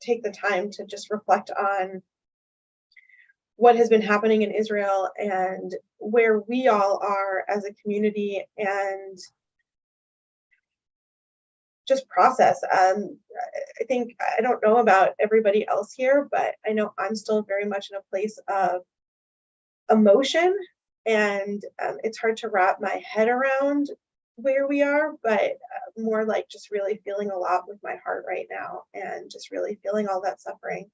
take the time to just reflect on what has been happening in Israel and where we all are as a community, and just process. I think, I don't know about everybody else here, but I know I'm still very much in a place of emotion, and it's hard to wrap my head around where we are, but more like just really feeling a lot with my heart right now, and just really feeling all that suffering.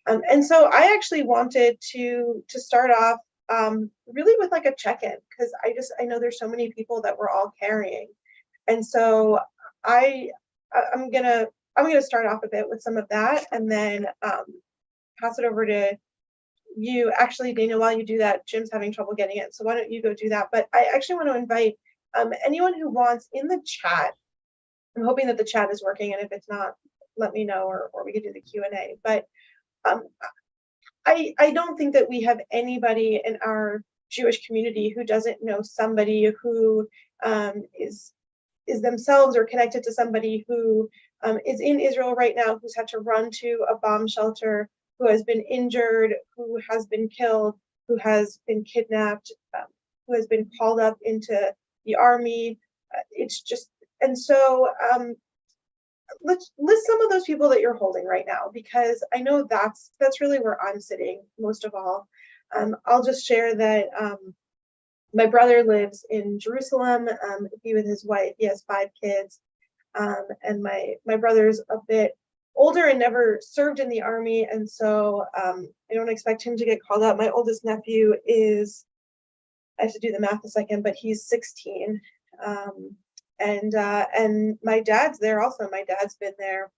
And so I actually wanted to start off really with like a check-in, because I know there's so many people that we're all carrying, and so I'm gonna start off a bit with some of that, and then pass it over to you. Actually, Daniel, while you do that, Jim's having trouble getting it, so why don't you go do that? But I actually want to invite anyone who wants in the chat. I'm hoping that the chat is working, and if it's not, let me know, or we could do the Q&A. But I don't think that we have anybody in our Jewish community who doesn't know somebody who is themselves or connected to somebody who is in Israel right now, who's had to run to a bomb shelter, who has been injured, who has been killed, who has been kidnapped, who has been called up into the army. It's just, and so let's list some of those people that you're holding right now, because I know that's really where I'm sitting most of all. I'll just share that my brother lives in Jerusalem. He with his wife, he has 5 kids, and my brother's a bit older and never served in the army, and so I don't expect him to get called up. My oldest nephew is, I have to do the math a second, but he's 16. And my dad's there also. My dad's been there.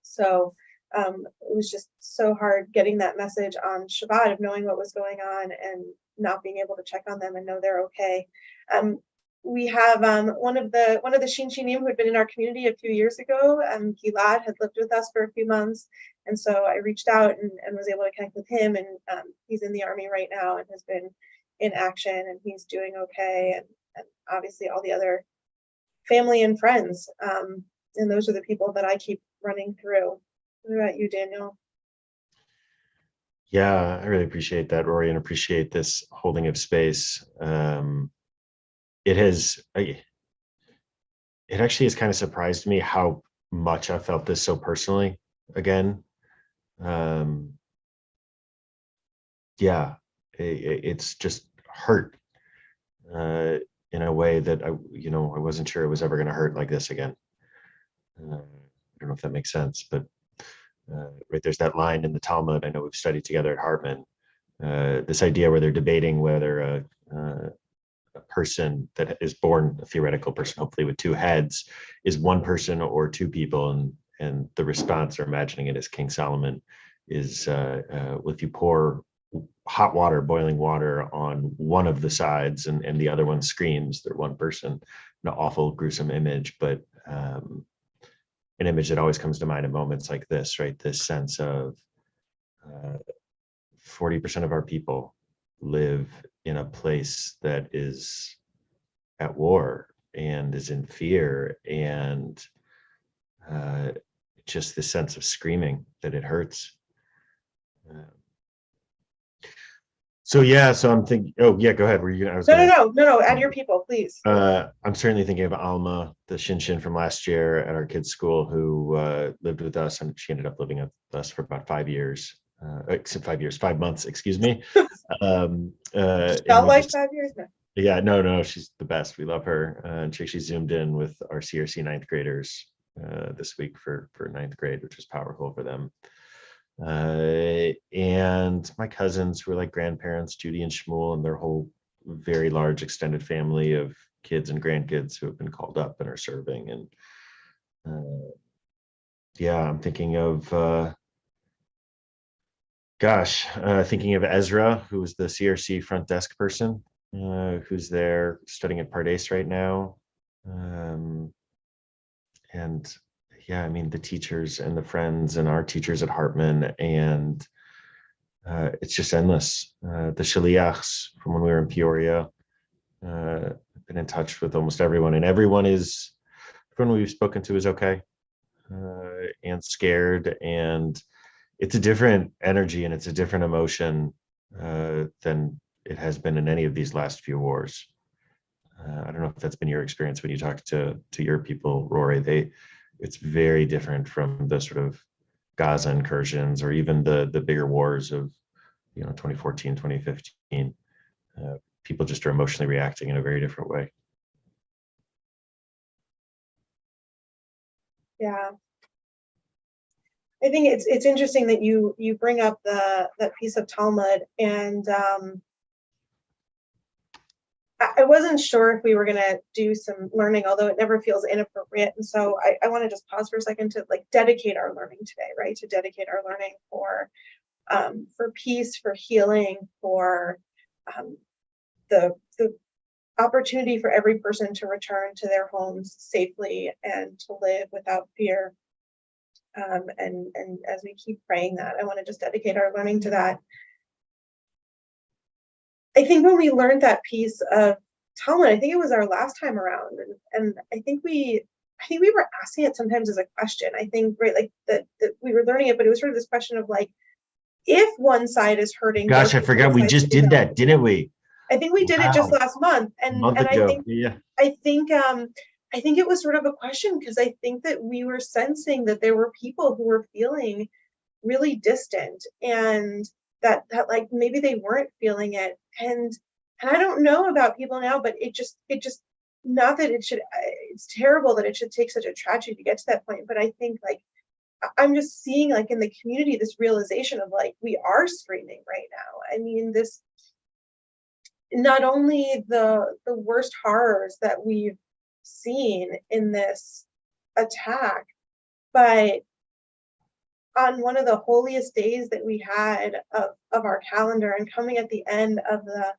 So it was just so hard getting that message on Shabbat of knowing what was going on and not being able to check on them and know they're okay. We have one of the Shinshinim who had been in our community a few years ago. Gilad had lived with us for a few months, and so I reached out and was able to connect with him. And he's in the army right now and has been in action, and he's doing okay. And obviously all the other family and friends, and those are the people that I keep running through. What about you, Daniel? Yeah, I really appreciate that, Rory, and appreciate this holding of space. It actually has kind of surprised me how much I felt this so personally again. Yeah, it's just hurt in a way that I wasn't sure it was ever going to hurt like this again. I don't know if that makes sense, but right, there's that line in the Talmud. I know we've studied together at Hartman. This idea where they're debating whether a person that is born, a theoretical person, hopefully with 2 heads, is one person or 2 people, and the response, or imagining it as King Solomon, is if you pour hot water, boiling water on one of the sides and the other one screams, they're one person. An awful, gruesome image, but an image that always comes to mind in moments like this, right? This sense of 40% of our people live in a place that is at war and is in fear, and just this sense of screaming that it hurts. So I'm thinking, oh yeah, go ahead. Were you gonna, No, add your people, please. I'm certainly thinking of Alma, the Shinshin from last year at our kids' school, who lived with us, and she ended up living with us for about 5 years. 5 months, excuse me. Felt like 5 years now. Yeah, no, she's the best. We love her. And she zoomed in with our CRC 9th graders this week for 9th grade, which was powerful for them. And my cousins, who are like grandparents, Judy and Shmuel, and their whole very large extended family of kids and grandkids who have been called up and are serving. And I'm thinking of thinking of Ezra, who is the CRC front desk person, who's there studying at Pardes right now. And yeah, I mean, the teachers and the friends and our teachers at Hartman, and it's just endless. The Shaliachs from when we were in Peoria, been in touch with almost everyone, and everyone we've spoken to is okay. and scared, and it's a different energy and it's a different emotion than it has been in any of these last few wars. I don't know if that's been your experience when you talk to your people, Rory. It's very different from the sort of Gaza incursions or even the bigger wars of 2014, 2015. People just are emotionally reacting in a very different way. Yeah. I think it's interesting that you bring up that piece of Talmud, and I wasn't sure if we were gonna do some learning, although it never feels inappropriate. And so I want to just pause for a second to like dedicate our learning today, right? To dedicate our learning for peace, for healing, for the opportunity for every person to return to their homes safely and to live without fear. And as we keep praying that, I want to just dedicate our learning to that. I think when we learned that piece of Talmud, I think it was our last time around, and I think we were asking it sometimes as a question. I think, right, like that we were learning it, but it was sort of this question of like, if one side is hurting. Gosh, I forgot we just did that, didn't we? I think we did it just last month, and a month ago. I think it was sort of a question because I think that we were sensing that there were people who were feeling really distant, and that like maybe they weren't feeling it, and I don't know about people now, but it just not that it should, it's terrible that it should take such a tragedy to get to that point, but I think like I'm just seeing like in the community this realization of like we are screaming right now. I mean, this not only the worst horrors that we've seen in this attack, but on one of the holiest days that we had of our calendar, and coming at the end of the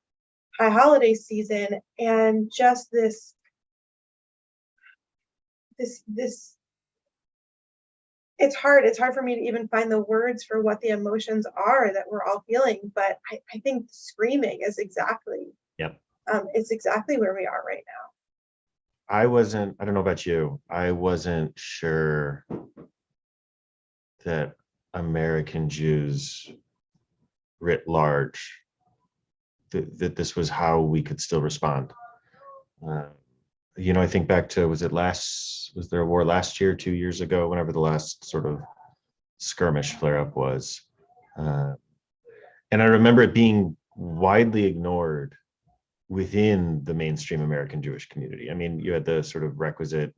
high holiday season, and just this it's hard for me to even find the words for what the emotions are that we're all feeling, but I think screaming is exactly it's exactly where we are right now. I don't know about you, I wasn't sure that American Jews writ large, that this was how we could still respond. I think back to, was there a war last year, 2 years ago, whenever the last sort of skirmish flare up was. And I remember it being widely ignored within the mainstream American Jewish community. I mean, you had the sort of requisite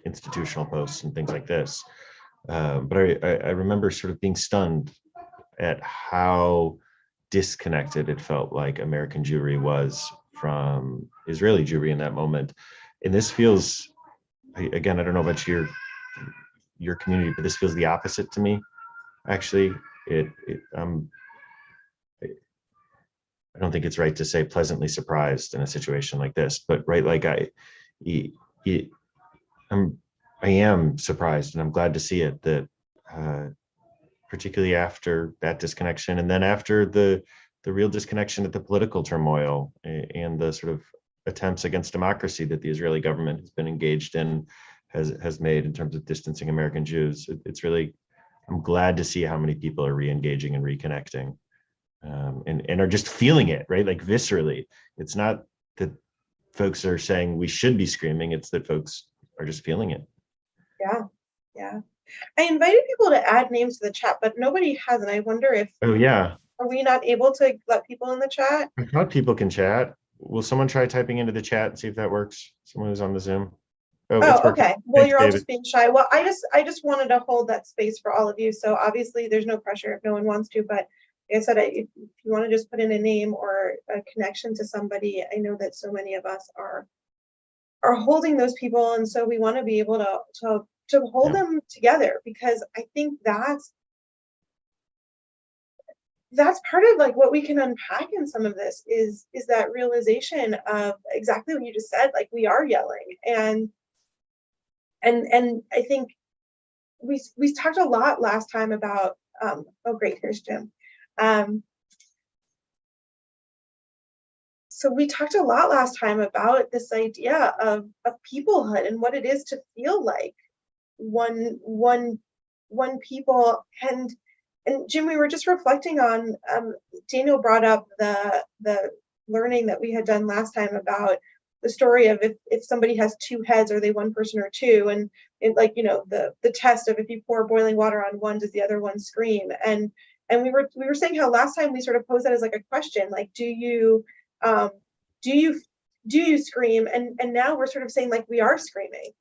institutional posts and things like this. But I remember sort of being stunned at how disconnected it felt like American Jewry was from Israeli Jewry in that moment. And this feels, again, I don't know about your community, but this feels the opposite to me. Actually, I don't think it's right to say pleasantly surprised in a situation like this, but right, like I am surprised, and I'm glad to see it, that particularly after that disconnection, and then after the real disconnection at the political turmoil and the sort of attempts against democracy that the Israeli government has been engaged in, has made in terms of distancing American Jews. It's really, I'm glad to see how many people are re-engaging and reconnecting, and are just feeling it, right? Like viscerally. It's not that folks are saying we should be screaming, it's that folks are just feeling it. Yeah. I invited people to add names to the chat, but nobody has, and I wonder if, are we not able to let people in the chat? I thought people can chat. Will someone try typing into the chat and see if that works? Someone who's on the Zoom. Oh, okay. Well, you're all just being shy. Well, I just wanted to hold that space for all of you. So obviously there's no pressure if no one wants to, but like I said, if you want to just put in a name or a connection to somebody, I know that so many of us are holding those people, and so we want to be able to hold them together, because I think that's part of like what we can unpack in some of this is that realization of exactly what you just said, like we are yelling, and I think we talked a lot last time about oh great, here's Jim. So we talked a lot last time about this idea of peoplehood and what it is to feel like one people. And Jim, we were just reflecting on, Daniel brought up the learning that we had done last time about the story of if somebody has two heads, are they one person or two? And it, like, the test of if you pour boiling water on one, does the other one scream? And we were saying how last time we sort of posed that as like a question, like, do you scream? And now we're sort of saying, like, we are screaming.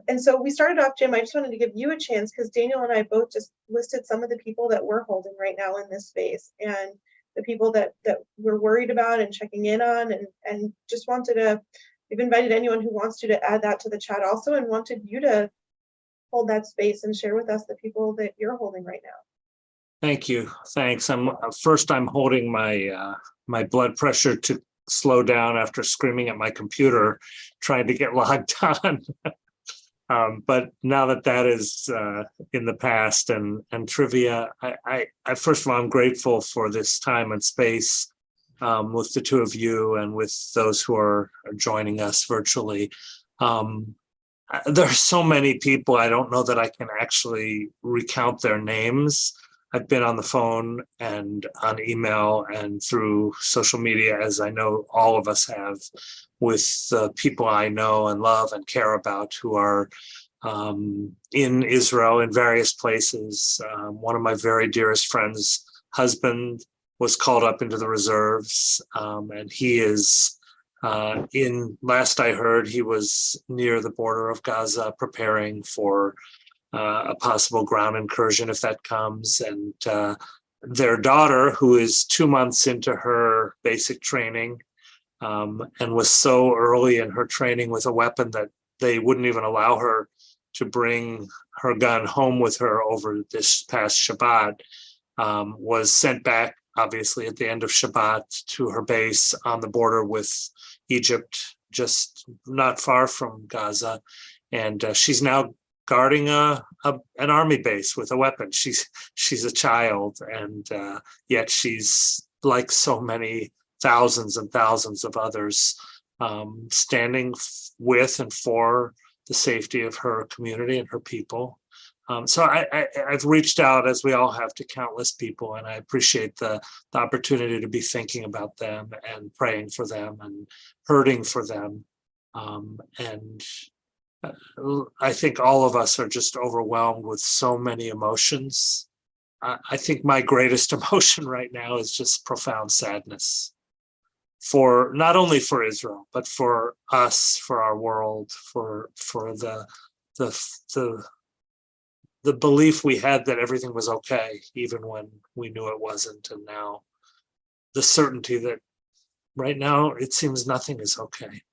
And so we started off, Jim, I just wanted to give you a chance, because Daniel and I both just listed some of the people that we're holding right now in this space, and the people that we're worried about and checking in on, and just wanted to, we've invited anyone who wants to add that to the chat also, and wanted you to hold that space and share with us the people that you're holding right now. Thank you. Thanks. I'm holding my my blood pressure to slow down after screaming at my computer, trying to get logged on. But now that is in the past, and trivia, I first of all, I'm grateful for this time and space with the two of you and with those who are joining us virtually. There are so many people, I don't know that I can actually recount their names. I've been on the phone and on email and through social media, as I know all of us have, with people I know and love and care about who are in Israel in various places. One of my very dearest friends' husband was called up into the reserves, and he is last I heard, he was near the border of Gaza preparing for a possible ground incursion if that comes. And their daughter, who is 2 months into her basic training, and was so early in her training with a weapon that they wouldn't even allow her to bring her gun home with her over this past Shabbat, was sent back, obviously, at the end of Shabbat to her base on the border with Egypt, just not far from Gaza. And she's now guarding an army base with a weapon. She's a child, and yet she's like so many thousands and thousands of others, standing with and for the safety of her community and her people. So I've reached out, as we all have, to countless people, and I appreciate the opportunity to be thinking about them and praying for them and hurting for them. And I think all of us are just overwhelmed with so many emotions. I think my greatest emotion right now is just profound sadness, for not only for Israel, but for us, for our world, for the belief we had that everything was okay, even when we knew it wasn't. And now the certainty that right now it seems nothing is okay.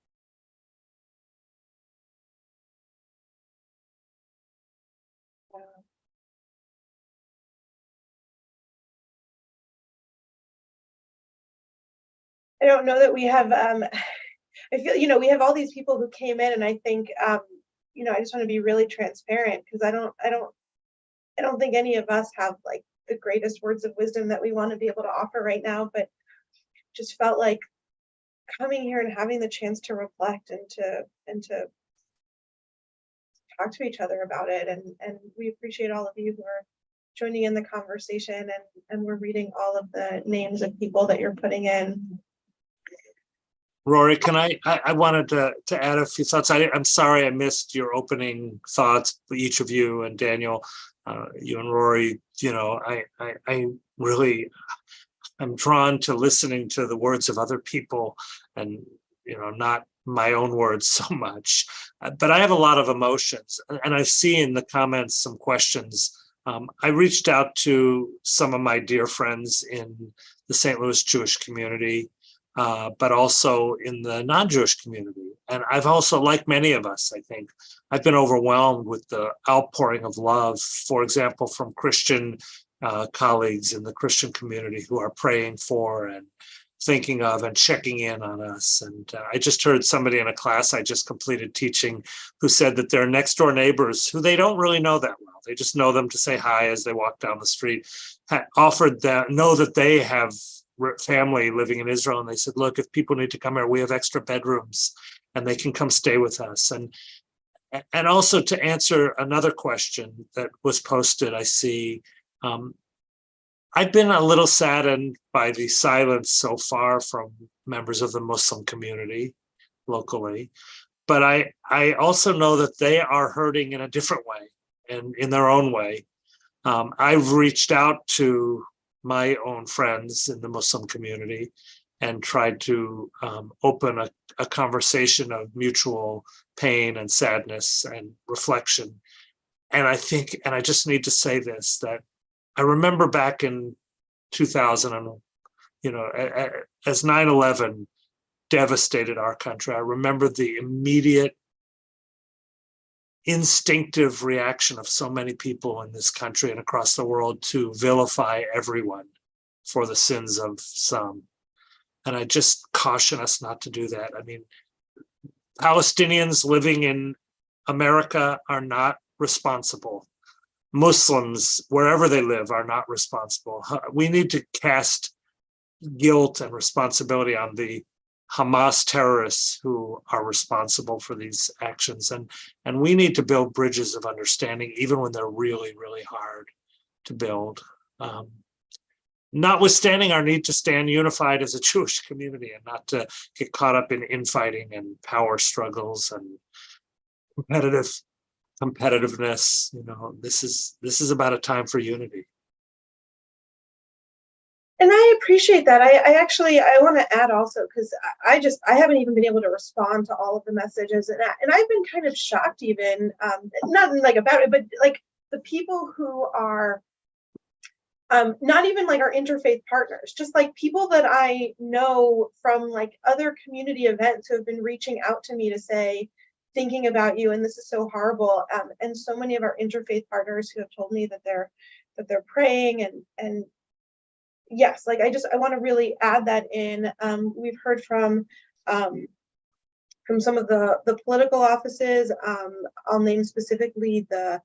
I don't know that we have, I feel, we have all these people who came in, and I think, I just want to be really transparent, because I don't think any of us have like the greatest words of wisdom that we want to be able to offer right now, but just felt like coming here and having the chance to reflect and to talk to each other about it. And we appreciate all of you who are joining in the conversation, and we're reading all of the names of people that you're putting in. Rory, can I wanted to add a few thoughts. I'm sorry I missed your opening thoughts, each of you, and Daniel, you and Rory. I really, I'm drawn to listening to the words of other people, and not my own words so much. But I have a lot of emotions, and I see in the comments some questions. I reached out to some of my dear friends in the St. Louis Jewish community, but also in the non-Jewish community. And I've also, like many of us, I think, I've been overwhelmed with the outpouring of love, for example, from Christian colleagues in the Christian community who are praying for and thinking of and checking in on us. And I just heard somebody in a class I just completed teaching who said that their next door neighbors, who they don't really know that well, they just know them to say hi as they walk down the street, offered them, know that they have family living in Israel, and they said, look, if people need to come here, we have extra bedrooms and they can come stay with us. And also to answer another question that was posted, I see, I've been a little saddened by the silence so far from members of the Muslim community locally, but I also know that they are hurting in a different way and in their own way. I've reached out to my own friends in the Muslim community and tried to open a conversation of mutual pain and sadness and reflection. And I think, and I just need to say this, that I remember back in 2000, and, you know, as 9/11 devastated our country, I remember the immediate instinctive reaction of so many people in this country and across the world to vilify everyone for the sins of some. And I just caution us not to do that. I mean, Palestinians living in America are not responsible. Muslims, wherever they live, are not responsible. We need to cast guilt and responsibility on the Hamas terrorists who are responsible for these actions. And we need to build bridges of understanding, even when they're really, really hard to build. Notwithstanding our need to stand unified as a Jewish community and not to get caught up in infighting and power struggles and competitiveness. You know, this is about a time for unity. And I appreciate that. I want to add also, because I haven't even been able to respond to all of the messages, and I've been kind of shocked, even not like about it, but like the people who are not even like our interfaith partners, just like people that I know from like other community events who have been reaching out to me to say, thinking about you, and this is so horrible. And so many of our interfaith partners who have told me that they're praying and yes, like I want to really add that in. We've heard from some of the political offices. I'll name specifically the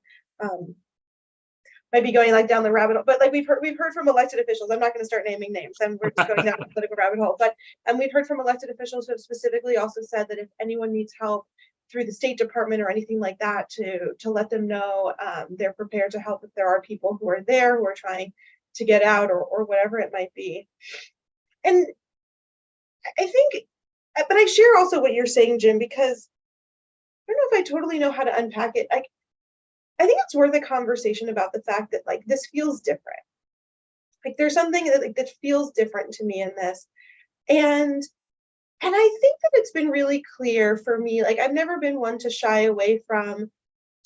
might be going like down the rabbit hole, but like we've heard from elected officials. I'm not going to start naming names, and we're just going down the political rabbit hole. But we've heard from elected officials who have specifically also said that if anyone needs help through the State Department or anything like that, to let them know they're prepared to help if there are people who are there who are trying to get out or whatever it might be. And I think, but I share also what you're saying, Jim, because I don't know if I totally know how to unpack it. I think it's worth a conversation about the fact that like this feels different. Like there's something that feels different to me in this. And I think that it's been really clear for me, like I've never been one to shy away from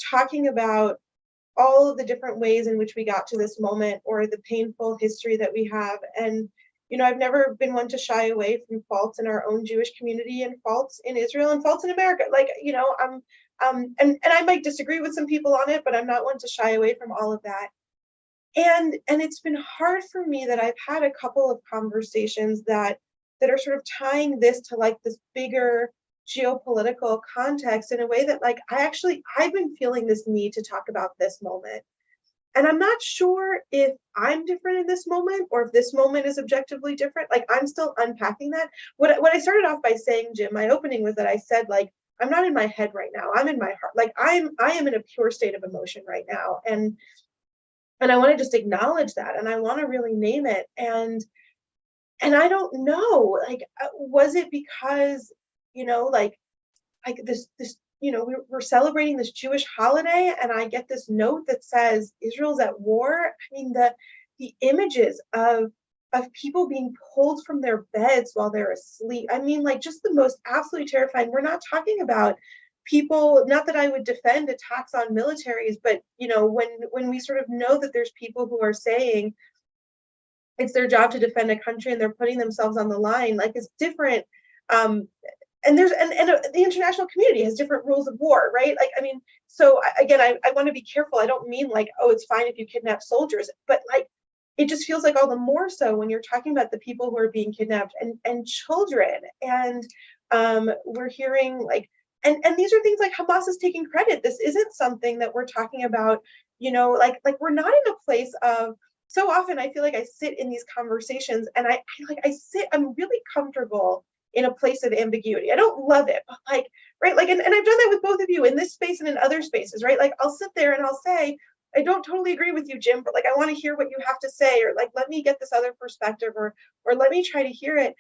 talking about all of the different ways in which we got to this moment or the painful history that we have. And, you know, I've never been one to shy away from faults in our own Jewish community and faults in Israel and faults in America. Like, you know, and I might disagree with some people on it, but I'm not one to shy away from all of that. And it's been hard for me that I've had a couple of conversations that are sort of tying this to like this bigger geopolitical context in a way that like I've been feeling this need to talk about this moment. And I'm not sure if I'm different in this moment or if this moment is objectively different. Like I'm still unpacking that. What I started off by saying, Jim, my opening was that I said like I'm not in my head right now. I'm in my heart. Like I am in a pure state of emotion right now. And I want to just acknowledge that, and I want to really name it. And I don't know, like, was it because, you know, like this, you know, we're celebrating this Jewish holiday, and I get this note that says Israel's at war. I mean, the images of people being pulled from their beds while they're asleep. I mean, like, just the most absolutely terrifying. We're not talking about people, not that I would defend attacks on militaries, but, you know, when we sort of know that there's people who are saying it's their job to defend a country and they're putting themselves on the line, like it's different. And the international community has different rules of war, right? Like, I mean, so again, I want to be careful. I don't mean like, oh, it's fine if you kidnap soldiers, but like, it just feels like all the more so when you're talking about the people who are being kidnapped and children. And we're hearing like, and these are things like Hamas is taking credit. This isn't something that we're talking about, you know, like we're not in a place of, so often I feel like I sit in these conversations and I'm really comfortable in a place of ambiguity. I don't love it, but like, right, like, and I've done that with both of you in this space and in other spaces, right? Like, I'll sit there and I'll say, I don't totally agree with you, Jim, but like, I want to hear what you have to say, or like, let me get this other perspective, or let me try to hear it.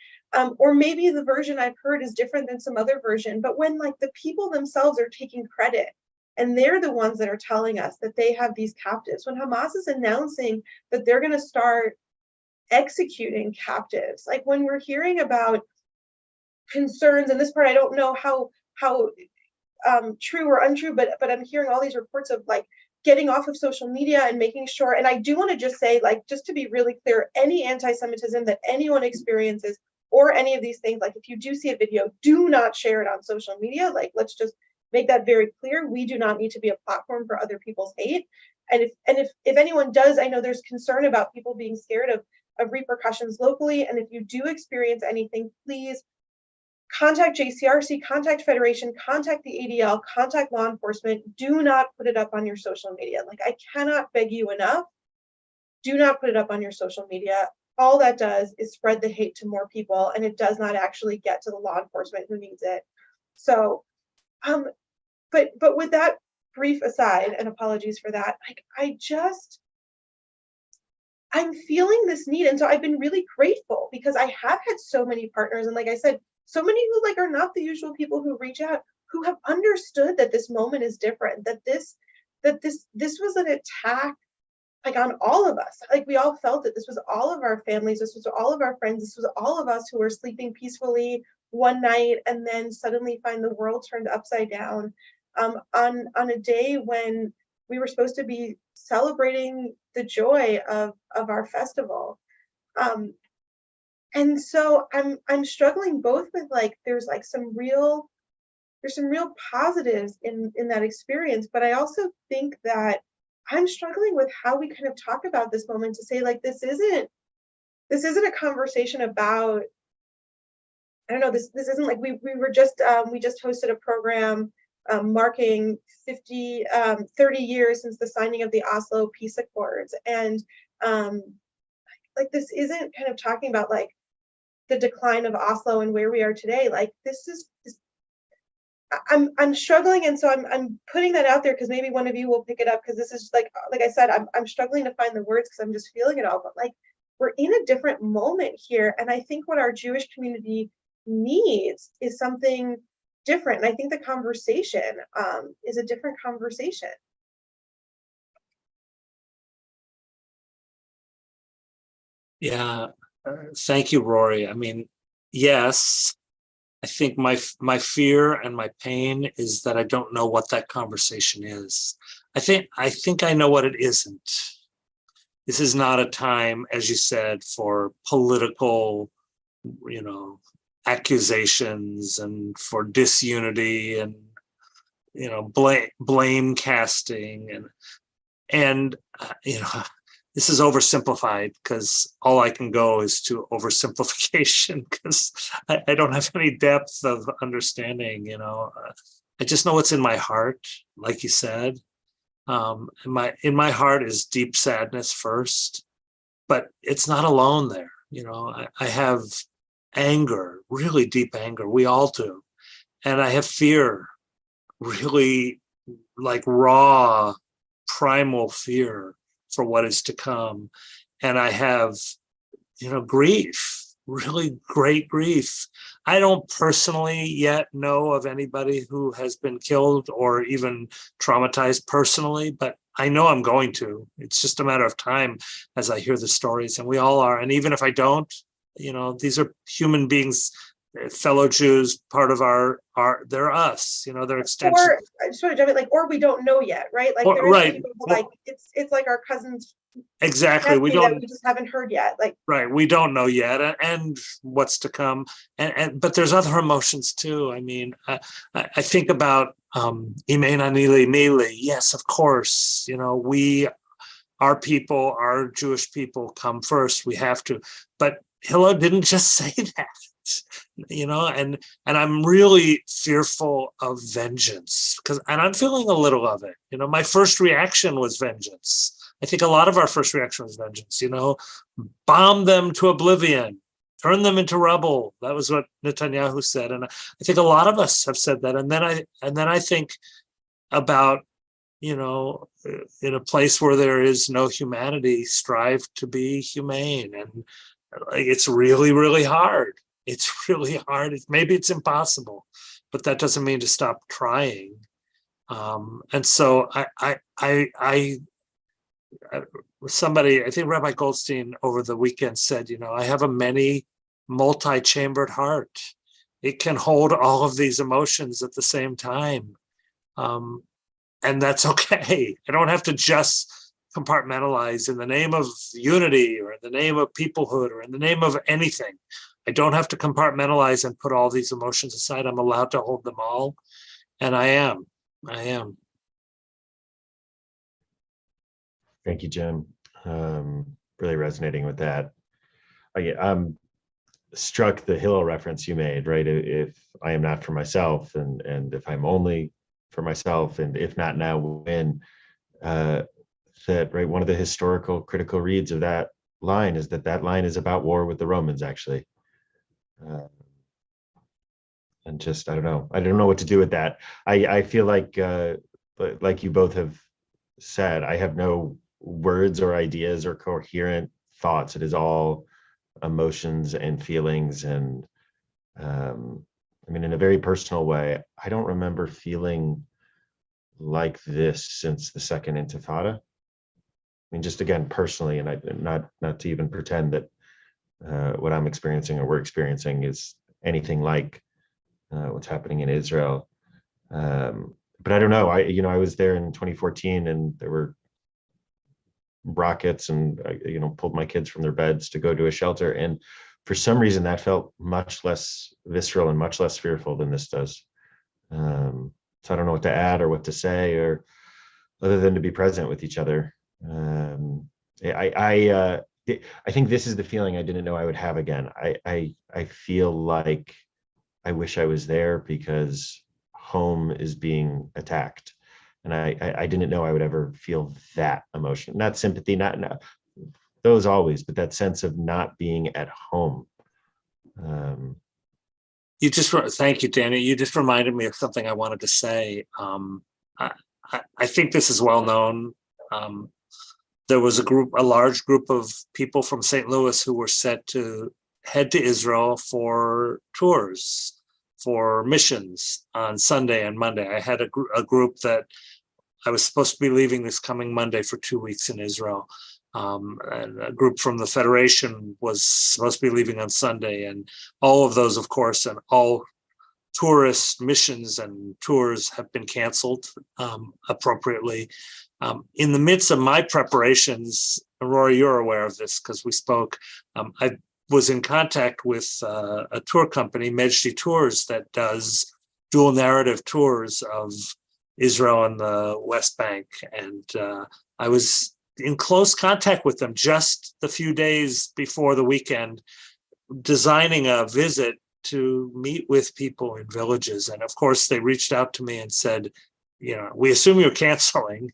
Or maybe the version I've heard is different than some other version, but when like the people themselves are taking credit and they're the ones that are telling us that they have these captives, when Hamas is announcing that they're going to start executing captives, like when we're hearing about concerns, and this part I don't know how true or untrue, but I'm hearing all these reports of like getting off of social media and making sure, and I do want to just say, like, just to be really clear, any anti-Semitism that anyone experiences or any of these things, like if you do see a video, do not share it on social media. Like, let's just make that very clear. We do not need to be a platform for other people's hate. And if anyone does, I know there's concern about people being scared of repercussions locally. And if you do experience anything, please contact JCRC, contact Federation, contact the ADL, contact law enforcement. Do not put it up on your social media. Like, I cannot beg you enough. Do not put it up on your social media. All that does is spread the hate to more people, and it does not actually get to the law enforcement who needs it. So, but with that brief aside, and apologies for that, like, I'm feeling this need. And so I've been really grateful because I have had so many partners. And like I said, so many who like are not the usual people who reach out, who have understood that this moment is different, that this was an attack like on all of us. Like, we all felt it. This was all of our families. This was all of our friends. This was all of us who were sleeping peacefully one night and then suddenly find the world turned upside down on a day when we were supposed to be celebrating the joy of our festival. And so I'm struggling both with like, there's some real positives in that experience, but I also think that I'm struggling with how we kind of talk about this moment to say, like, this isn't a conversation about, I don't know, this isn't like we just hosted a program marking 30 years since the signing of the Oslo Peace Accords. And like, this isn't kind of talking about like the decline of Oslo and where we are today. Like, I'm struggling, and so I'm putting that out there because maybe one of you will pick it up, because this is like I said, I'm struggling to find the words because I'm just feeling it all. But like, we're in a different moment here, and I think what our Jewish community needs is something different. And I think the conversation is a different conversation. Yeah, thank you, Rory. I mean, yes, I think my fear and my pain is that I don't know what that conversation is. I think I know what it isn't. This is not a time, as you said, for political, accusations and for disunity and, blame casting and this is oversimplified, because all I can go is to oversimplification, because I don't have any depth of understanding. I just know what's in my heart, like you said. In my heart is deep sadness first, but it's not alone there. I have anger, really deep anger. We all do. And I have fear, really like raw, primal fear for what is to come. And I have, grief, really great grief. I don't personally yet know of anybody who has been killed or even traumatized personally, but I know I'm going to. It's just a matter of time as I hear the stories, and we all are. And even if I don't, these are human beings, fellow Jews, part of our they're us, they're extension. Or I just want to jump in, like, or we don't know yet, right? Like, there is right. People, like, it's like our cousins. Exactly. We just haven't heard yet. Like, right. We don't know yet, and what's to come. But there's other emotions too. I mean, I think about Imein Anili Mili. Yes, of course. Our people, our Jewish people come first. We have to. But Hillel didn't just say that. And I'm really fearful of vengeance, and I'm feeling a little of it. My first reaction was vengeance. I think a lot of our first reaction was vengeance. Bomb them to oblivion, turn them into rubble. That was what Netanyahu said. And I think a lot of us have said that. And then I think about, in a place where there is no humanity, strive to be humane. And it's really, really hard. It's really hard. Maybe it's impossible, but that doesn't mean to stop trying. And so somebody, I think Rabbi Goldstein over the weekend said, I have a many multi-chambered heart. It can hold all of these emotions at the same time. And that's okay. I don't have to just compartmentalize in the name of unity or in the name of peoplehood or in the name of anything. I don't have to compartmentalize and put all these emotions aside. I'm allowed to hold them all. And I am. Thank you, Jim. Really resonating with that. I'm struck the Hillel reference you made, right? If I am not for myself, and if I'm only for myself, and if not now, when, that, right, one of the historical critical reads of that line is that line is about war with the Romans, actually. And just, I don't know what to do with that. I feel like you both have said, I have no words or ideas or coherent thoughts. It is all emotions and feelings. And in a very personal way, I don't remember feeling like this since the second Intifada. Just again, personally, and not to even pretend that what I'm experiencing or we're experiencing is anything like what's happening in Israel. But I don't know. I was there in 2014, and there were rockets, and I pulled my kids from their beds to go to a shelter, and for some reason that felt much less visceral and much less fearful than this does. So I don't know what to add or what to say, or other than to be present with each other. I think this is the feeling I didn't know I would have again. I feel like I wish I was there because home is being attacked. And I didn't know I would ever feel that emotion, not sympathy, not those always, but that sense of not being at home. Thank you, Danny. You just reminded me of something I wanted to say. I think this is well known. There was a large group of people from St. Louis who were set to head to Israel for tours, for missions on Sunday and Monday. I had a group that I was supposed to be leaving this coming Monday for 2 weeks in Israel. And a group from the Federation was supposed to be leaving on Sunday. And all of those, of course, and all tourist missions and tours have been canceled appropriately. In the midst of my preparations, Rory, you're aware of this because we spoke, I was in contact with a tour company, Mejdi Tours, that does dual narrative tours of Israel and the West Bank. And I was in close contact with them just the few days before the weekend, designing a visit to meet with people in villages. And of course, they reached out to me and said, we assume you're canceling,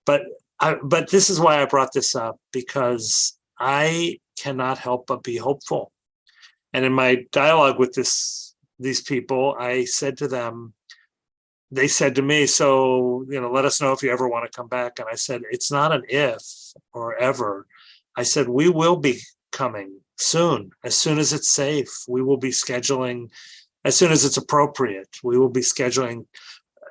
but this is why I brought this up, because I cannot help but be hopeful. And in my dialogue with these people, I said to them, they said to me, so, let us know if you ever want to come back. And I said, it's not an if or ever. I said, we will be coming soon as it's safe. We will be scheduling as soon as it's appropriate. We will be scheduling,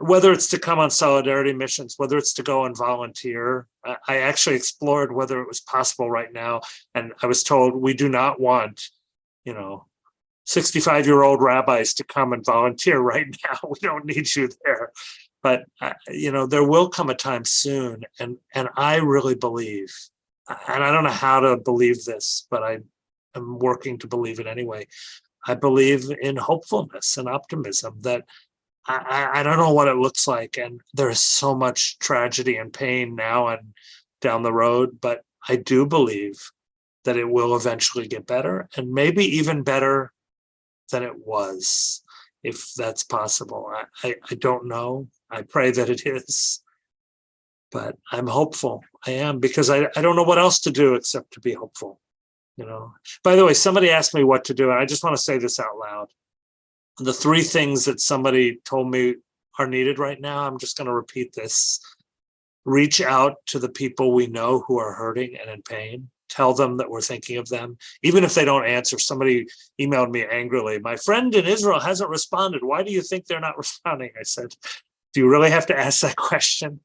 whether it's to come on solidarity missions, whether it's to go and volunteer. I actually explored whether it was possible right now. And I was told we do not want, 65-year-old rabbis to come and volunteer right now. We don't need you there. But, there will come a time soon. And I really believe, and I don't know how to believe this, but I am working to believe it anyway. I believe in hopefulness and optimism that I don't know what it looks like. And there is so much tragedy and pain now and down the road, but I do believe that it will eventually get better, and maybe even better than it was, if that's possible. I don't know. I pray that it is, but I'm hopeful. I am, because I don't know what else to do except to be hopeful. By the way, somebody asked me what to do, and I just want to say this out loud. The 3 things that somebody told me are needed right now, I'm just going to repeat this. Reach out to the people we know who are hurting and in pain. Tell them that we're thinking of them. Even if they don't answer, somebody emailed me angrily, my friend in Israel hasn't responded. Why do you think they're not responding? I said, do you really have to ask that question?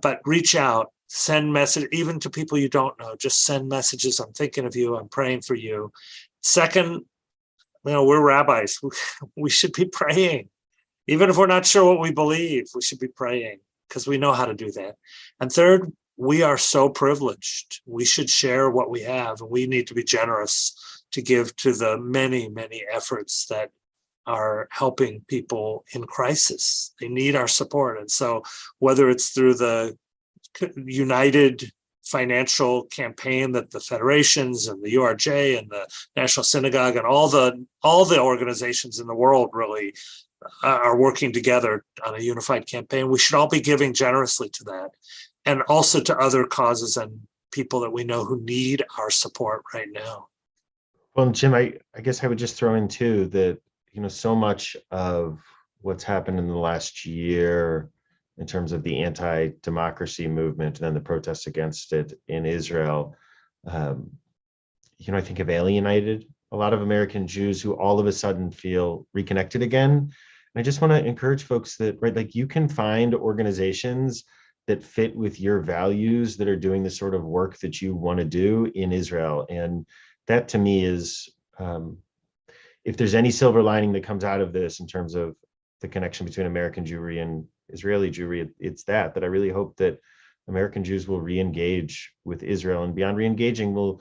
But reach out, send message, even to people you don't know, just send messages. I'm thinking of you. I'm praying for you. Second, we're rabbis. We should be praying. Even if we're not sure what we believe, we should be praying because we know how to do that. And third, we are so privileged. We should share what we have, and we need to be generous to give to the many, many efforts that are helping people in crisis. They need our support. And so whether it's through the united financial campaign that the federations and the URJ and the National Synagogue and all the organizations in the world really are working together on a unified campaign, we should all be giving generously to that, and also to other causes and people that we know who need our support right now. Well, Jim, I guess I would just throw in too that, so much of what's happened in the last year in terms of the anti-democracy movement and then the protests against it in Israel, I think have alienated a lot of American Jews who all of a sudden feel reconnected again. And I just want to encourage folks that, right, like you can find organizations that fit with your values that are doing the sort of work that you want to do in Israel. And that to me is, if there's any silver lining that comes out of this in terms of the connection between American Jewry and Israeli Jewry, it's that I really hope that American Jews will re-engage with Israel, and beyond re-engaging, we'll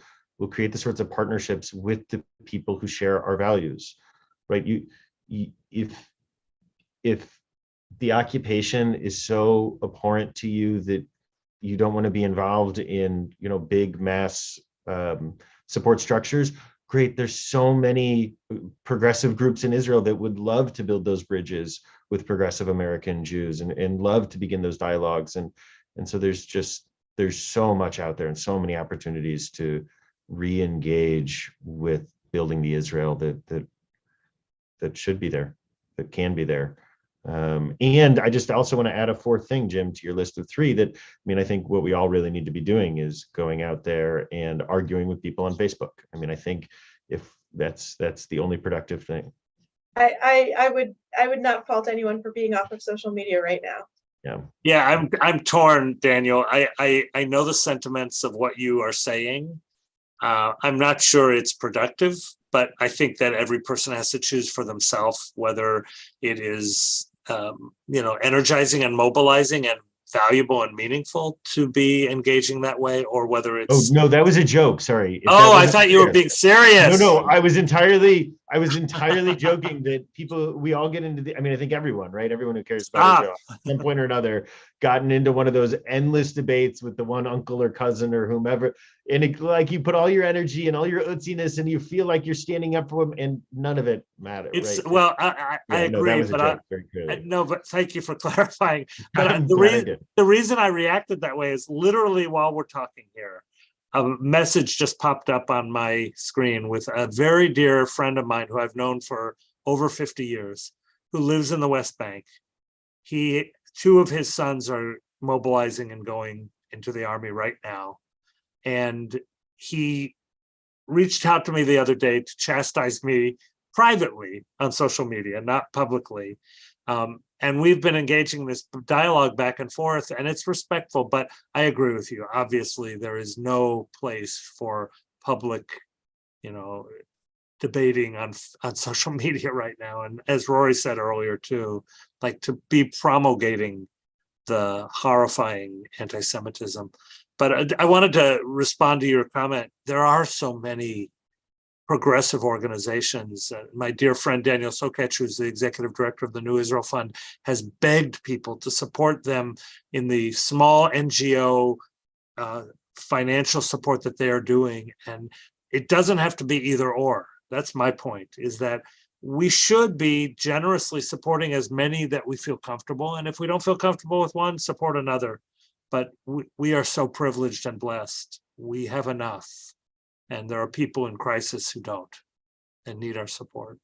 create the sorts of partnerships with the people who share our values, right? If the occupation is so abhorrent to you that you don't want to be involved in, big mass support structures, great. There's so many progressive groups in Israel that would love to build those bridges with progressive American Jews and love to begin those dialogues. And so there's so much out there and so many opportunities to re-engage with building the Israel that should be there, that can be there. And I just also want to add a 4th thing, Jim, to your list of 3 that, I think what we all really need to be doing is going out there and arguing with people on Facebook. I think if that's the only productive thing. I would not fault anyone for being off of social media right now. Yeah, I'm torn, Daniel. I know the sentiments of what you are saying. I'm not sure it's productive, but I think that every person has to choose for themselves whether it is energizing and mobilizing and valuable and meaningful to be engaging that way, or whether it's... Oh, no, that was a joke. Sorry. I thought you were being serious. No, I was entirely joking that we all get into I think everyone, right? Everyone who cares about Israel at some point or another gotten into one of those endless debates with the one uncle or cousin or whomever. And you put all your energy and all your utziness and you feel like you're standing up for them, and none of it matters. It's right? Well, I agree, but thank you for clarifying. But the reason I reacted that way is literally while we're talking here, a message just popped up on my screen with a very dear friend of mine who I've known for over 50 years, who lives in the West Bank. 2 of his sons are mobilizing and going into the army right now. And he reached out to me the other day to chastise me privately on social media, not publicly. And we've been engaging this dialogue back and forth, and it's respectful, but I agree with you. Obviously, there is no place for public, debating on social media right now. And as Rory said earlier too, like to be promulgating the horrifying anti-Semitism. But I wanted to respond to your comment. There are so many progressive organizations. My dear friend Daniel Sokech, who's the executive director of the New Israel Fund, has begged people to support them in the small NGO financial support that they are doing. And it doesn't have to be either or. That's my point, is that we should be generously supporting as many that we feel comfortable. And if we don't feel comfortable with one, support another. But we are so privileged and blessed. We have enough. And there are people in crisis who don't and need our support.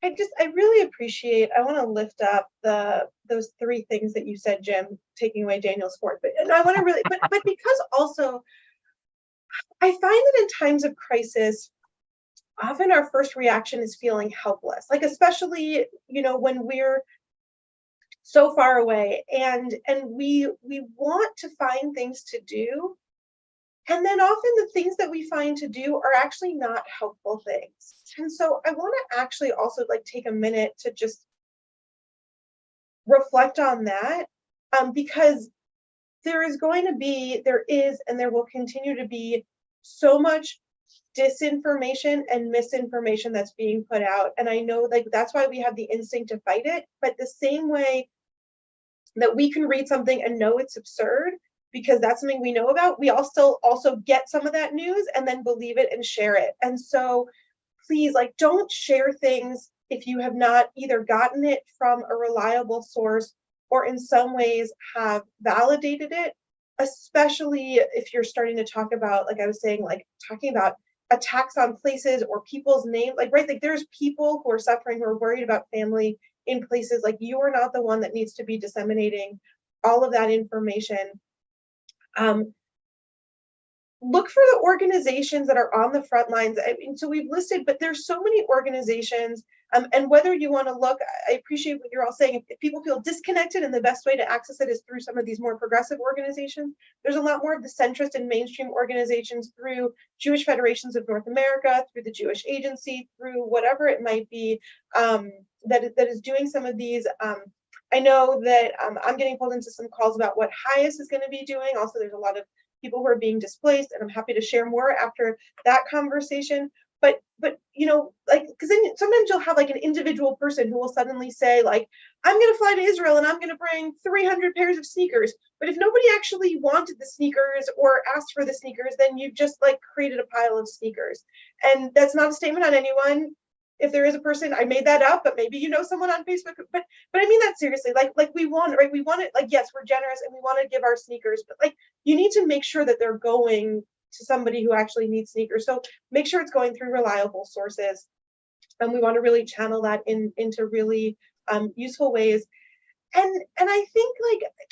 I really appreciate, I want to lift up those three things that you said, Jim, taking away Daniel's sport. But and I want to really, but because also I find that in times of crisis, often our first reaction is feeling helpless, like especially, when we're so far away and we want to find things to do. And then often the things that we find to do are actually not helpful things. And so I want to actually also take a minute to just reflect on that, because there is, and there will continue to be so much disinformation and misinformation that's being put out. And I know that's why we have the instinct to fight it. But the same way that we can read something and know it's absurd, because that's something we know about, we also get some of that news and then believe it and share it. And so please, don't share things if you have not either gotten it from a reliable source or in some ways have validated it, especially if you're starting to talk about, like I was saying, talking about attacks on places or people's names, there's people who are suffering, who are worried about family in places. You are not the one that needs to be disseminating all of that information. Look for the organizations that are on the front lines. I mean, so we've listed, but there's so many organizations, and whether you want to look, I appreciate what you're all saying. If people feel disconnected, and the best way to access it is through some of these more progressive organizations, there's a lot more of the centrist and mainstream organizations through Jewish Federations of North America, through the Jewish Agency, through whatever it might be, that is doing some of these. I know that I'm getting pulled into some calls about what HIAS is going to be doing. Also, there's a lot of people who are being displaced, and I'm happy to share more after that conversation. But because then sometimes you'll have an individual person who will suddenly say, I'm going to fly to Israel and I'm going to bring 300 pairs of sneakers. But if nobody actually wanted the sneakers or asked for the sneakers, then you've just created a pile of sneakers. And that's not a statement on anyone. If there is a person, I made that up, but maybe someone on Facebook. But I mean that seriously. We want, right? We want it. Yes, we're generous and we want to give our sneakers, but you need to make sure that they're going to somebody who actually needs sneakers. So make sure it's going through reliable sources, and we want to really channel that into really useful ways. And I think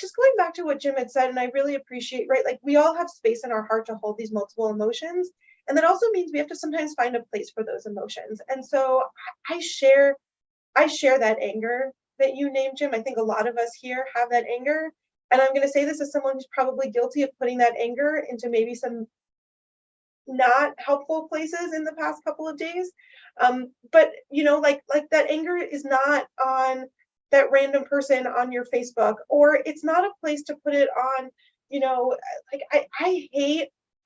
just going back to what Jim had said, and I really appreciate, right? We all have space in our heart to hold these multiple emotions. And that also means we have to sometimes find a place for those emotions. And so I share that anger that you named, Jim. I think a lot of us here have that anger. And I'm going to say this as someone who's probably guilty of putting that anger into maybe some not helpful places in the past couple of days. But that anger is not on that random person on your Facebook, or it's not a place to put it on,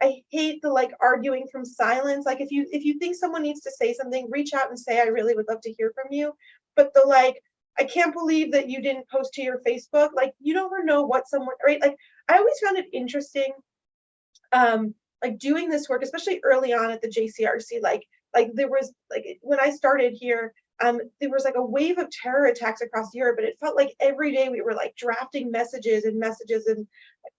I hate the arguing from silence. If you think someone needs to say something, reach out and say, I really would love to hear from you. But I can't believe that you didn't post to your Facebook. You never know what someone, right? I always found it interesting, doing this work, especially early on at the JCRC, there was when I started here, there was a wave of terror attacks across Europe, but it felt like every day we were drafting messages and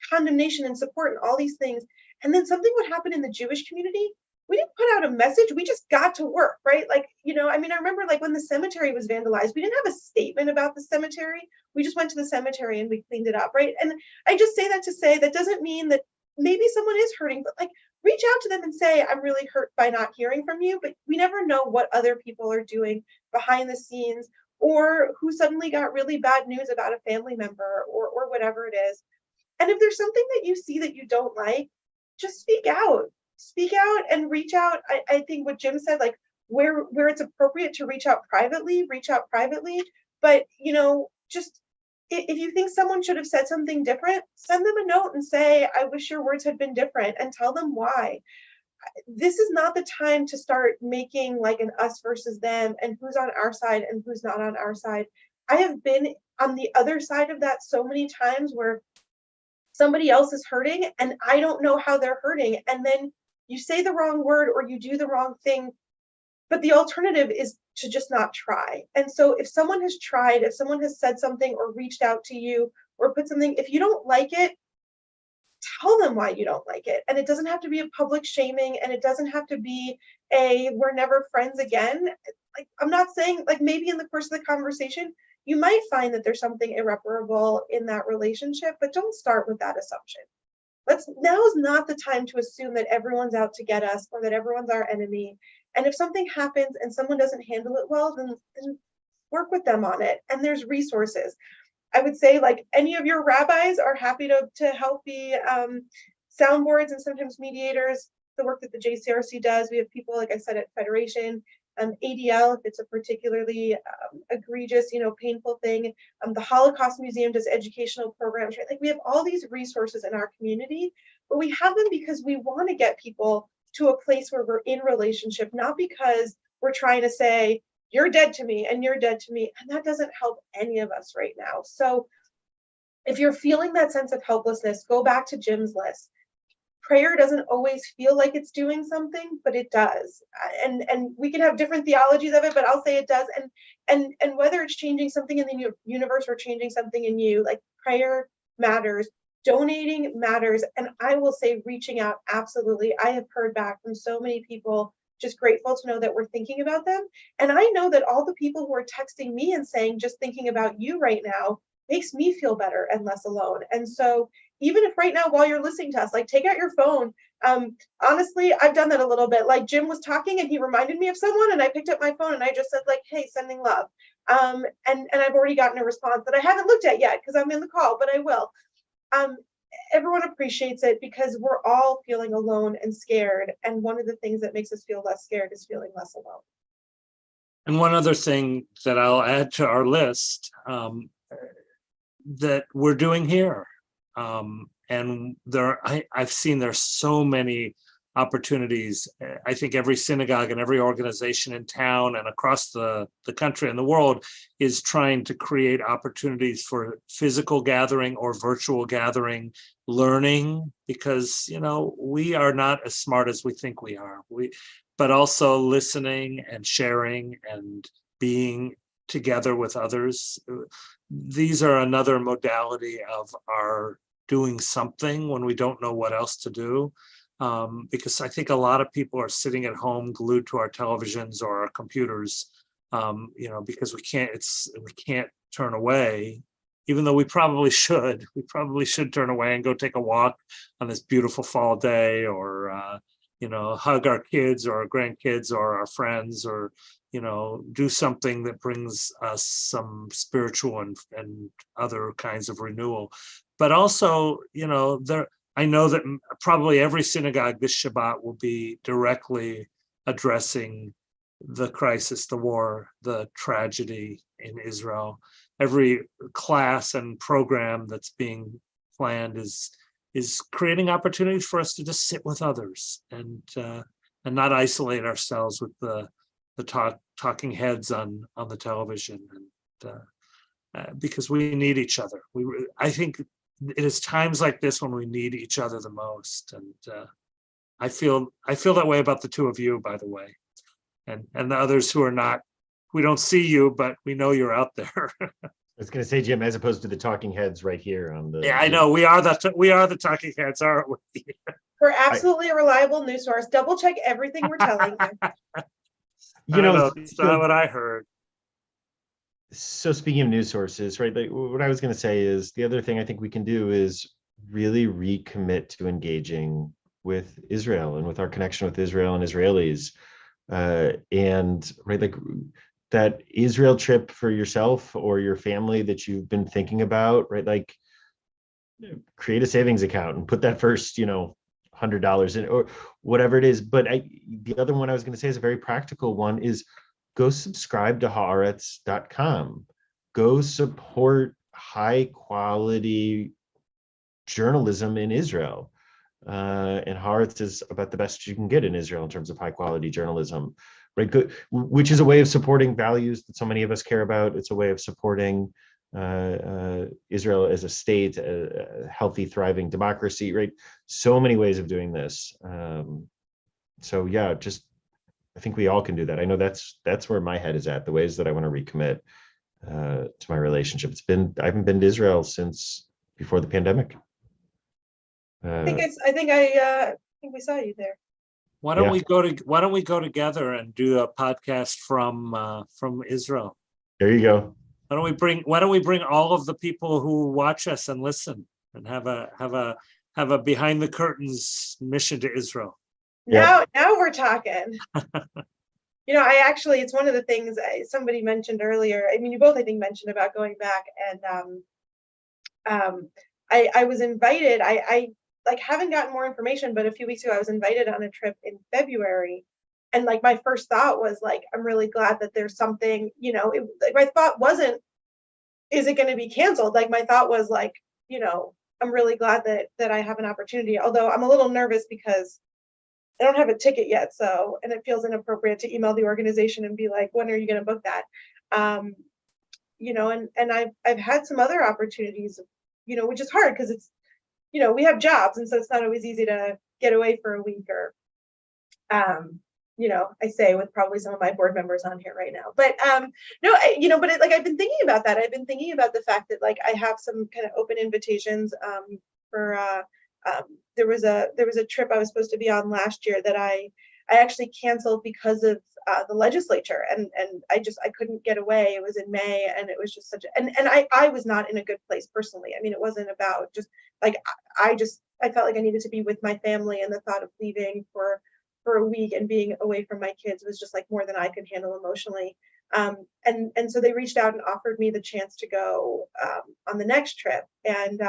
condemnation and support and all these things. And then something would happen in the Jewish community. We didn't put out a message. We just got to work, right? I remember when the cemetery was vandalized, we didn't have a statement about the cemetery. We just went to the cemetery and we cleaned it up, right? And I just say that to say that doesn't mean that maybe someone is hurting, but reach out to them and say, I'm really hurt by not hearing from you. But we never know what other people are doing behind the scenes, or who suddenly got really bad news about a family member or whatever it is. And if there's something that you see that you don't like, just speak out and reach out. I think what Jim said, where it's appropriate to reach out privately. But, just if you think someone should have said something different, send them a note and say, I wish your words had been different, and tell them why. This is not the time to start making an us versus them and who's on our side and who's not on our side. I have been on the other side of that so many times where somebody else is hurting and I don't know how they're hurting. And then you say the wrong word or you do the wrong thing, but the alternative is to just not try. And so if someone has tried, if someone has said something or reached out to you or put something, if you don't like it, tell them why you don't like it. And it doesn't have to be a public shaming, and it doesn't have to be a we're never friends again. Like, I'm not saying, like, maybe in the course of the conversation, you might find that there's something irreparable in that relationship, but don't start with that assumption. Now is not the time to assume that everyone's out to get us or that everyone's our enemy. And if something happens and someone doesn't handle it well, then work with them on it. And there's resources. I would say, like, any of your rabbis are happy to help be soundboards and sometimes mediators. The work that the JCRC does, we have people, like I said, at Federation, ADL, if it's a particularly egregious, painful thing. The Holocaust Museum does educational programs, right? Like, we have all these resources in our community, but we have them because we want to get people to a place where we're in relationship, not because we're trying to say, you're dead to me and you're dead to me. And that doesn't help any of us right now. So if you're feeling that sense of helplessness, go back to Jim's list. Prayer doesn't always feel like it's doing something, but it does. And we can have different theologies of it, but I'll say it does. And whether it's changing something in the universe or changing something in you, like, prayer matters, donating matters. And I will say reaching out, absolutely. I have heard back from so many people, just grateful to know that we're thinking about them. And I know that all the people who are texting me and saying, just thinking about you right now, makes me feel better and less alone. And so even if right now, while you're listening to us, like, take out your phone. Honestly, I've done that a little bit. Like, Jim was talking and he reminded me of someone, and I picked up my phone and I just said, like, hey, sending love. And I've already gotten a response that I haven't looked at yet because I'm in the call, but I will. Everyone appreciates it because we're all feeling alone and scared. And one of the things that makes us feel less scared is feeling less alone. And one other thing that I'll add to our list that we're doing here. And I've seen there's so many opportunities. I think every synagogue and every organization in town and across the country and the world is trying to create opportunities for physical gathering or virtual gathering, learning, because, we are not as smart as we think we are. But also listening and sharing and being together with others. These are another modality of our doing something when we don't know what else to do. Because I think a lot of people are sitting at home glued to our televisions or our computers, because we can't turn away, even though we probably should. We probably should turn away and go take a walk on this beautiful fall day, or hug our kids or our grandkids or our friends, or do something that brings us some spiritual and other kinds of renewal. But also, I know that probably every synagogue this Shabbat will be directly addressing the crisis, the war, the tragedy in Israel. Every class and program that's being planned is creating opportunities for us to just sit with others and not isolate ourselves with the talking heads on the television, and because we need each other. I think it is times like this when we need each other the most, and I feel that way about the two of you, by the way, and the others who are not. We don't see you, but we know you're out there. I was going to say, Jim, as opposed to the talking heads right here on the. Yeah, I know we are the talking heads, aren't we? We're absolutely a reliable news source. Double check everything we're telling you. That's not what I heard. So speaking of news sources, right, like, what I was going to say is the other thing I think we can do is really recommit to engaging with Israel and with our connection with Israel and Israelis. And right, like that Israel trip for yourself or your family that you've been thinking about, right, like create a savings account and put that first, $100 in or whatever it is. But the other one I was going to say is a very practical one is go subscribe to haaretz.com. Go support high quality journalism in Israel. And Haaretz is about the best you can get in Israel in terms of high quality journalism, right? Which is a way of supporting values that so many of us care about. It's a way of supporting Israel as a state, a healthy, thriving democracy, right? So many ways of doing this. So yeah, I think we all can do that. I know that's where my head is at, the ways that I want to recommit to my relationship. I haven't been to Israel since before the pandemic. I think we saw you there. Why don't Yeah. why don't we go together and do a podcast from Israel? There you go. Why don't we bring all of the people who watch us and listen and have a behind the curtains mission to Israel? Now we're talking. I actually, it's one of the things somebody mentioned earlier. I mean, you both, I think, mentioned about going back, and I was invited. I like haven't gotten more information, but a few weeks ago I was invited on a trip in February, and like my first thought was like, I'm really glad that there's something. Like my thought wasn't, is it going to be canceled? Like my thought was like, I'm really glad that I have an opportunity. Although I'm a little nervous because I don't have a ticket yet, and it feels inappropriate to email the organization and be like, when are you going to book that? And I've had some other opportunities, which is hard because it's, we have jobs, and so it's not always easy to get away for a week or, I say with probably some of my board members on here right now, but no, I've been thinking about that. I've been thinking about the fact that like I have some kind of open invitations for. There was a trip I was supposed to be on last year that I actually canceled because of the legislature, and I couldn't get away. It was in May, and it was just and I was not in a good place personally. I mean, it wasn't about just like I felt like I needed to be with my family, and the thought of leaving for a week and being away from my kids was just like more than I could handle emotionally. And so they reached out and offered me the chance to go on the next trip, and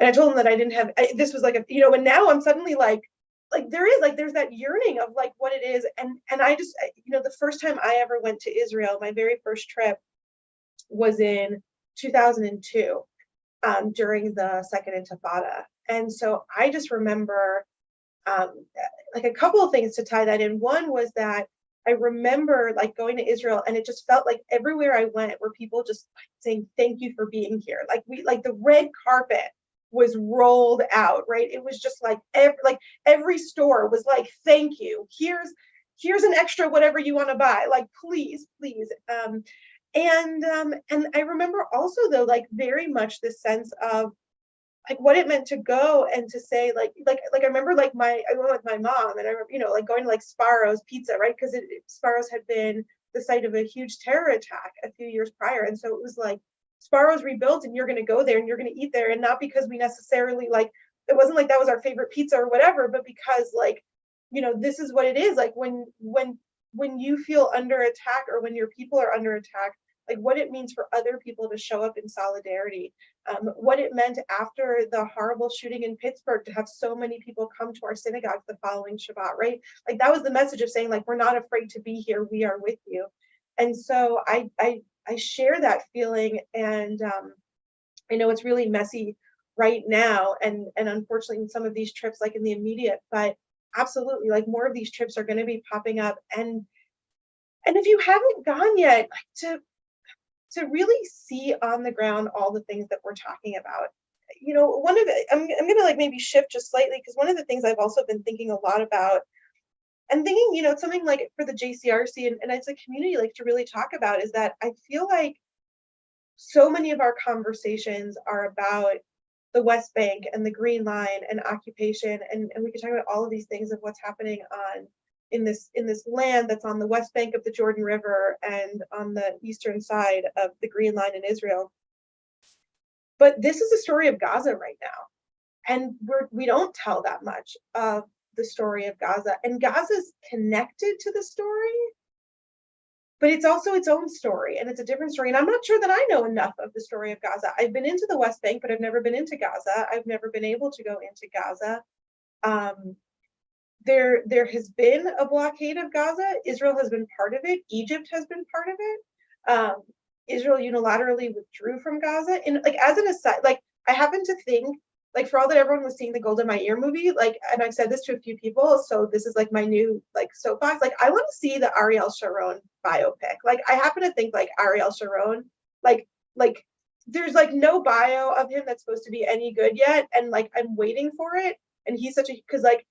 I told them that I didn't have, this was like and now I'm suddenly like there's that yearning of like what it is. And I just, the first time I ever went to Israel, my very first trip was in 2002 during the Second Intifada. And so I just remember like a couple of things to tie that in. One was that I remember like going to Israel, and it just felt like everywhere I went were people just saying, thank you for being here. Like the red carpet was rolled out, right? It was just like every store was like, thank you. Here's an extra whatever you want to buy. Like, please. And I remember also though, like very much this sense of like what it meant to go and to say like I remember like I went with my mom, and I remember, like going to like Sparrow's Pizza, right? Because Sparrow's had been the site of a huge terror attack a few years prior. And so it was like, Sparrow's rebuilt, and you're going to go there and you're going to eat there. And not because we necessarily like, it wasn't like that was our favorite pizza or whatever, but because like, this is what it is. Like when you feel under attack, or when your people are under attack, like what it means for other people to show up in solidarity, what it meant after the horrible shooting in Pittsburgh to have so many people come to our synagogue the following Shabbat, right? Like that was the message of saying like, we're not afraid to be here. We are with you. And so I share that feeling, and I know it's really messy right now, and unfortunately in some of these trips, like in the immediate, but absolutely, like more of these trips are going to be popping up, and if you haven't gone yet, like to really see on the ground all the things that we're talking about. One of it, I'm going to like maybe shift just slightly, because one of the things I've also been thinking a lot about, and thinking, it's something like for the JCRC and as a community, like to really talk about, is that I feel like so many of our conversations are about the West Bank and the Green Line and occupation, and we could talk about all of these things of what's happening in this land that's on the West Bank of the Jordan River and on the eastern side of the Green Line in Israel. But this is a story of Gaza right now, and we don't tell that much of the story of Gaza, and Gaza's connected to the story, but it's also its own story, and it's a different story. And I'm not sure that I know enough of the story of Gaza. I've been into the West Bank, but I've never been into Gaza. I've never been able to go into Gaza. There has been a blockade of Gaza. Israel has been part of it. Egypt has been part of it. Israel unilaterally withdrew from Gaza. And like as an aside, like I happen to think, like for all that everyone was seeing the Golda Meir movie, like, and I've said this to a few people, so this is like my new like soapbox, like I want to see the Ariel Sharon biopic. Like I happen to think like Ariel Sharon, like there's like no bio of him that's supposed to be any good yet, and like I'm waiting for it. And he's such a, because like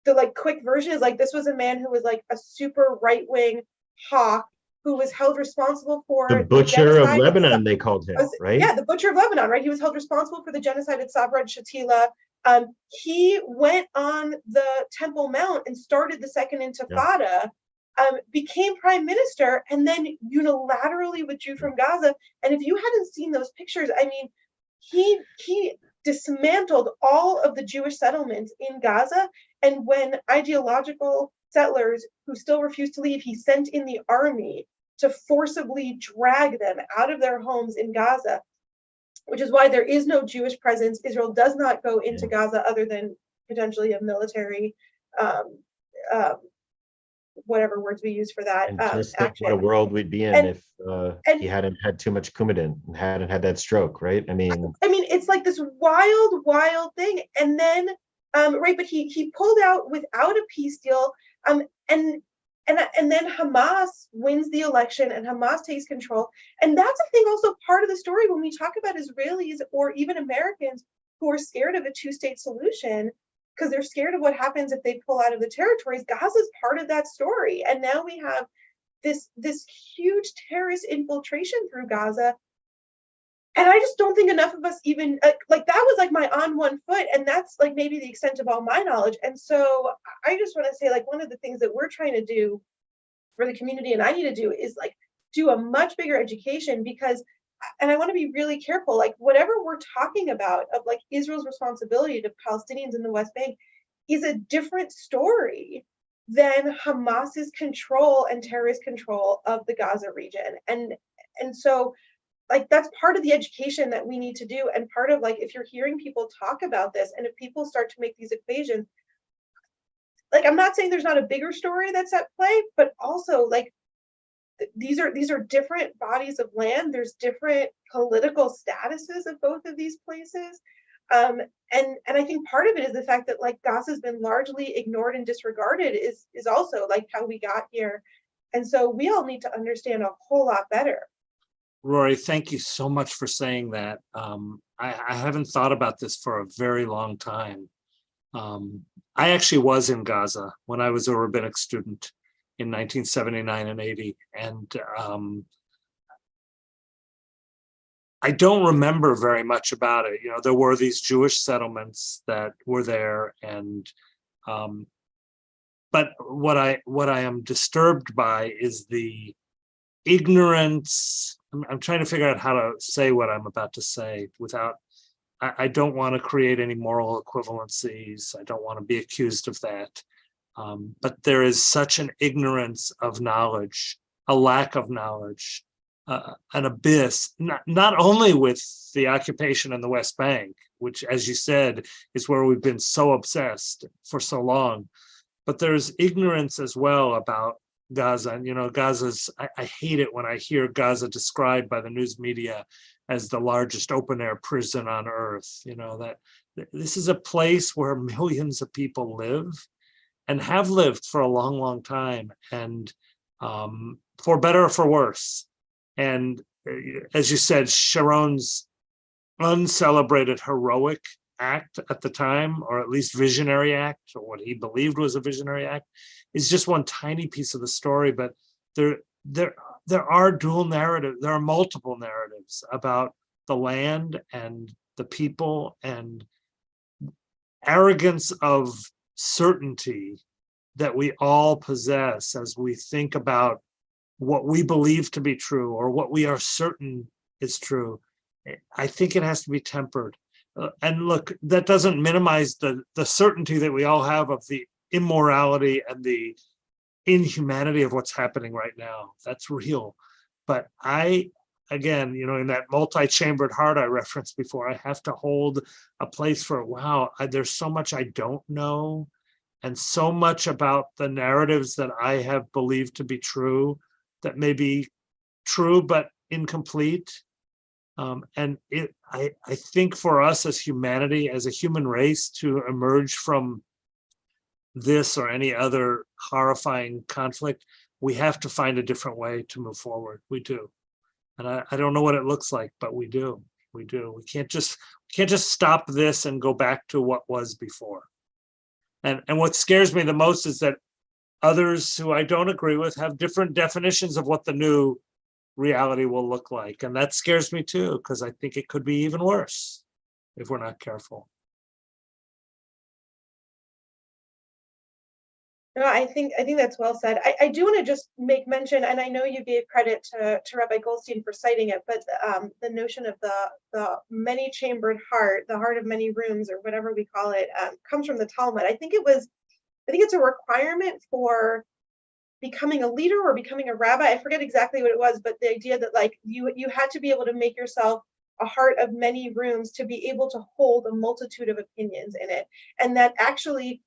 the like quick version is like this was a man who was like a super right-wing hawk who was held responsible for The butcher of genocide Lebanon, they called him, right? Yeah, the butcher of Lebanon, right? He was held responsible for the genocide at Sabra and Shatila. He went on the Temple Mount and started the Second Intifada, became prime minister, and then unilaterally withdrew from Gaza. And if you hadn't seen those pictures, I mean, he dismantled all of the Jewish settlements in Gaza. And when ideological settlers who still refused to leave, he sent in the army to forcibly drag them out of their homes in Gaza, which is why there is no Jewish presence. Israel does not go into Gaza other than potentially a military, whatever words we use for that, And just think action. what a world we'd be in if he hadn't had too much Coumadin and hadn't had that stroke, right? I mean, it's like this wild thing. And then, right, but he pulled out without a peace deal, and then Hamas wins the election and Hamas takes control. And that's a thing also part of the story when we talk about Israelis or even Americans who are scared of a two-state solution because they're scared of what happens if they pull out of the territories. Gaza is part of that story. And now we have this huge terrorist infiltration through Gaza. And I just don't think enough of us even, like that was like my on one foot, and that's like maybe the extent of all my knowledge. And so I just want to say, like, one of the things that we're trying to do for the community and I need to do is like do a much bigger education, because, and I want to be really careful, like whatever we're talking about of like Israel's responsibility to Palestinians in the West Bank is a different story than Hamas's control and terrorist control of the Gaza region. And so like that's part of the education that we need to do. And part of like, if you're hearing people talk about this, and if people start to make these equations, like I'm not saying there's not a bigger story that's at play, but also like these are different bodies of land. There's different political statuses of both of these places. And I think part of it is the fact that like Gaza has been largely ignored and disregarded is also like how we got here. And so we all need to understand a whole lot better. Rory, thank you so much for saying that. I haven't thought about this for a very long time. I actually was in Gaza when I was a rabbinic student in 1979 and 80. And I don't remember very much about it. You know, there were these Jewish settlements that were there, and but what I am disturbed by is the ignorance. I'm trying to figure out how to say what I'm about to say without, I don't want to create any moral equivalencies. I don't want to be accused of that. But there is such an ignorance of knowledge, a lack of knowledge, an abyss, not only with the occupation in the West Bank, which, as you said, is where we've been so obsessed for so long, but there's ignorance as well about Gaza. And, you know, Gaza's, I hate it when I hear Gaza described by the news media as the largest open air prison on earth. You know, that this is a place where millions of people live and have lived for a long, long time, and for better or for worse. And as you said, Sharon's uncelebrated heroic act at the time, or at least visionary act, or what he believed was a visionary act, is just one tiny piece of the story. But there are dual narratives. There are multiple narratives about the land and the people, and arrogance of certainty that we all possess as we think about what we believe to be true or what we are certain is true. I think it has to be tempered. And look, that doesn't minimize the certainty that we all have of the immorality and the inhumanity of what's happening right now. That's real. But again, you know, in that multi-chambered heart I referenced before, I have to hold a place for, wow, there's so much I don't know, and so much about the narratives that I have believed to be true that may be true but incomplete. And I think for us as humanity, as a human race, to emerge from this or any other horrifying conflict, we have to find a different way to move forward. We do. And I don't know what it looks like, but we do. We do. We can't just stop this and go back to what was before. And what scares me the most is that others who I don't agree with have different definitions of what the new reality will look like. And that scares me too, because I think it could be even worse if we're not careful. No, I think that's well said. I do want to just make mention, and I know you gave credit to Rabbi Goldstein for citing it, but the notion of the many-chambered heart, the heart of many rooms, or whatever we call it, comes from the Talmud. I think it's a requirement for becoming a leader or becoming a rabbi. I forget exactly what it was, but the idea that like you had to be able to make yourself a heart of many rooms to be able to hold a multitude of opinions in it, and that actually.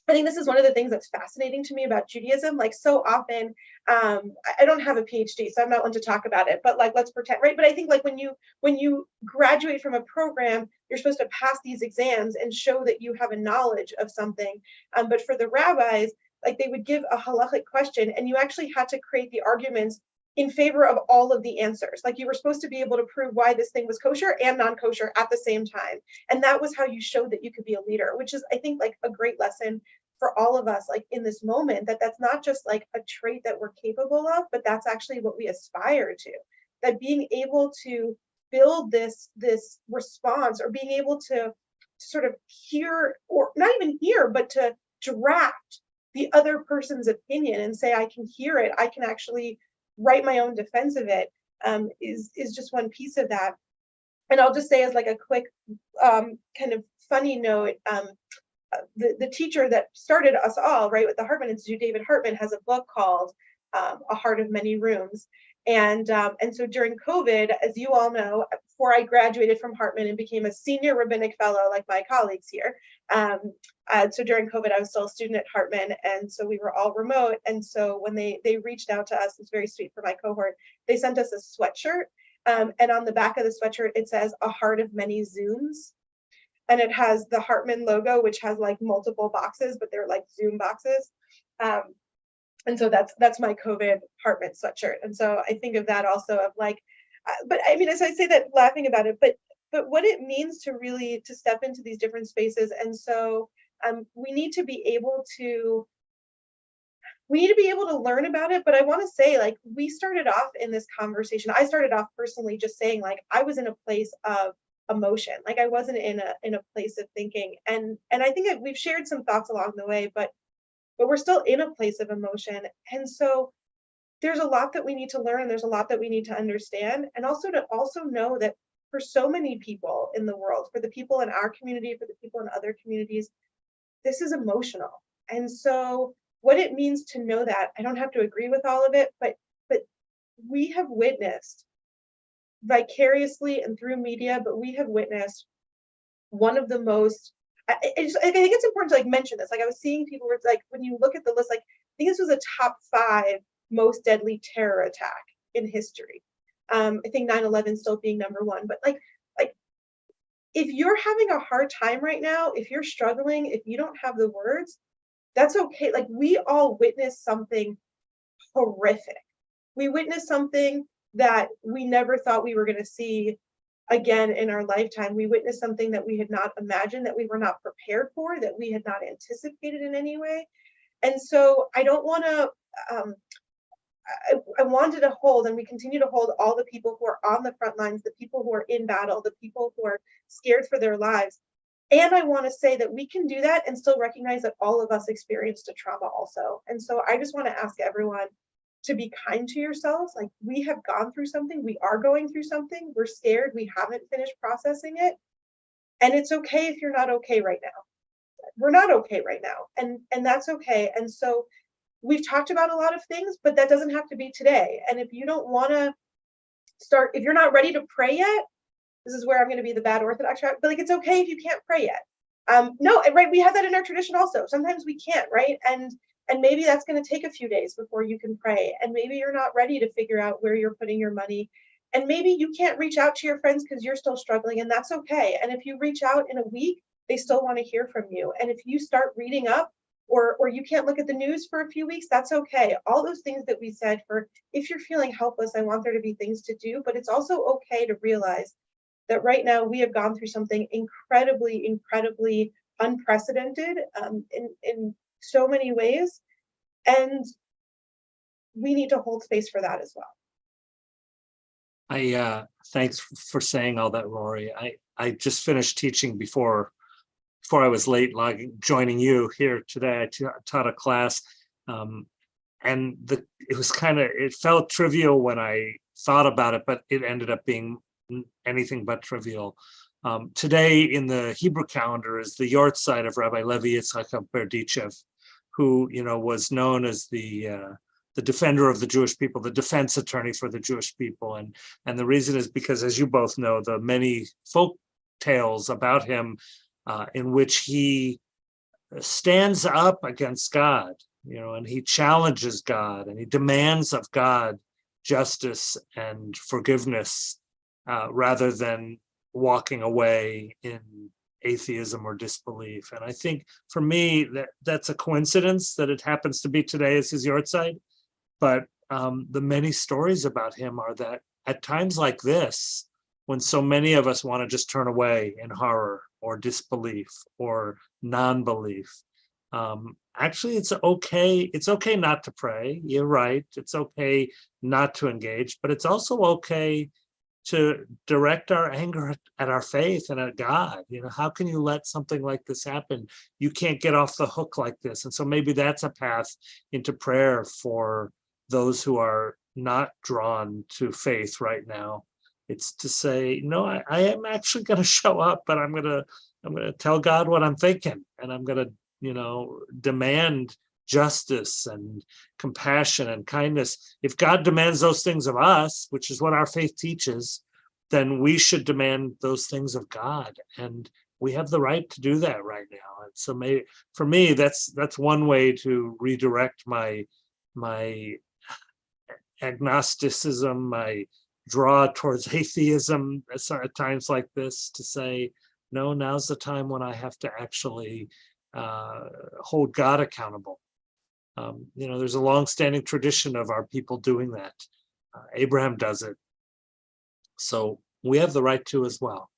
I think this is one of the things that's fascinating to me about Judaism. Like so often, I don't have a PhD, so I'm not one to talk about it, but like, let's pretend, right? But I think like when you graduate from a program, you're supposed to pass these exams and show that you have a knowledge of something. But for the rabbis, like they would give a halachic question and you actually had to create the arguments in favor of all of the answers. Like you were supposed to be able to prove why this thing was kosher and non-kosher at the same time. And that was how you showed that you could be a leader, which is, I think, like a great lesson for all of us, like in this moment, that's not just like a trait that we're capable of, but that's actually what we aspire to. That being able to build this response, or being able to sort of hear, or not even hear, but to draft the other person's opinion and say, I can hear it, I can actually write my own defense of it, is just one piece of that. And I'll just say as like a quick kind of funny note, the teacher that started us all, right, with the Hartman Institute, David Hartman, has a book called A Heart of Many Rooms. And so during COVID, as you all know, before I graduated from Hartman and became a senior rabbinic fellow like my colleagues here, so during COVID, I was still a student at Hartman, and so we were all remote. And so when they reached out to us, it's very sweet for my cohort, they sent us a sweatshirt. And on the back of the sweatshirt, it says A Heart of Many Zooms. And it has the Hartman logo, which has like multiple boxes, but they're like Zoom boxes. And so that's my COVID Hartman sweatshirt. And so I think of that also of like, but I mean, as I say that laughing about it, but what it means to really to step into these different spaces. And so we need to be able to learn about it. But I want to say, like, we started off in this conversation. I started off personally just saying, like, I was in a place of emotion. Like I wasn't in a place of thinking. And I think that we've shared some thoughts along the way, but we're still in a place of emotion. And so there's a lot that we need to learn. There's a lot that we need to understand. And also to know that for so many people in the world, for the people in our community, for the people in other communities, this is emotional. And so what it means to know that, I don't have to agree with all of it, but we have witnessed vicariously and through media, but we have witnessed one of the most, I think it's important to like mention this. Like I was seeing people where it's like, when you look at the list, like I think this was a top 5 most deadly terror attack in history. I think 9/11 still being number 1, but like if you're having a hard time right now, if you're struggling, if you don't have the words, that's okay. Like we all witnessed something horrific. We witnessed something that we never thought we were going to see again in our lifetime. We witnessed something that we had not imagined, that we were not prepared for, that we had not anticipated in any way. And so I don't want to, I wanted to hold, and we continue to hold, all the people who are on the front lines, the people who are in battle, the people who are scared for their lives. And I want to say that we can do that and still recognize that all of us experienced a trauma also. And so I just want to ask everyone to be kind to yourselves. Like we have gone through something, we are going through something, we're scared, we haven't finished processing it. And it's okay if you're not okay right now. We're not okay right now. And that's okay. And so we've talked about a lot of things, but that doesn't have to be today. And if you don't want to start, if you're not ready to pray yet, this is where I'm going to be the bad Orthodox, but like, it's okay if you can't pray yet. No, right. We have that in our tradition also. Sometimes we can't, right? And maybe that's going to take a few days before you can pray. And maybe you're not ready to figure out where you're putting your money. And maybe you can't reach out to your friends because you're still struggling, and that's okay. And if you reach out in a week, they still want to hear from you. And if you start reading up, or you can't look at the news for a few weeks, that's okay. All those things that we said for, if you're feeling helpless, I want there to be things to do, but it's also okay to realize that right now we have gone through something incredibly, incredibly unprecedented in so many ways. And we need to hold space for that as well. Thanks for saying all that, Rory. I just finished teaching before I was late, like joining you here today. I taught a class, and it felt trivial when I thought about it, but it ended up being anything but trivial. Today in the Hebrew calendar is the yortzeit of Rabbi Levi Yitzchak Berdichev, who was known as the defender of the Jewish people, the defense attorney for the Jewish people, and the reason is because, as you both know, the many folk tales about him in which he stands up against God, and he challenges God and he demands of God justice and forgiveness rather than walking away in atheism or disbelief. And I think for me that's a coincidence that it happens to be today as his yortzeit. But the many stories about him are that at times like this, when so many of us want to just turn away in horror or disbelief or non-belief, actually it's okay. It's okay not to pray. You're right. It's okay not to engage, but it's also okay to direct our anger at our faith and at God. How can you let something like this happen? You can't get off the hook like this. And so maybe that's a path into prayer for those who are not drawn to faith right now. It's to say, no, I am actually going to show up, but I'm going to tell God what I'm thinking, and I'm going to, demand justice and compassion and kindness. If God demands those things of us, which is what our faith teaches, then we should demand those things of God, and we have the right to do that right now. And so, for me, that's one way to redirect my agnosticism, my draw towards atheism at times like this, to say, no, now's the time when I have to actually hold God accountable. There's a long-standing tradition of our people doing that. Abraham does it. So we have the right to as well.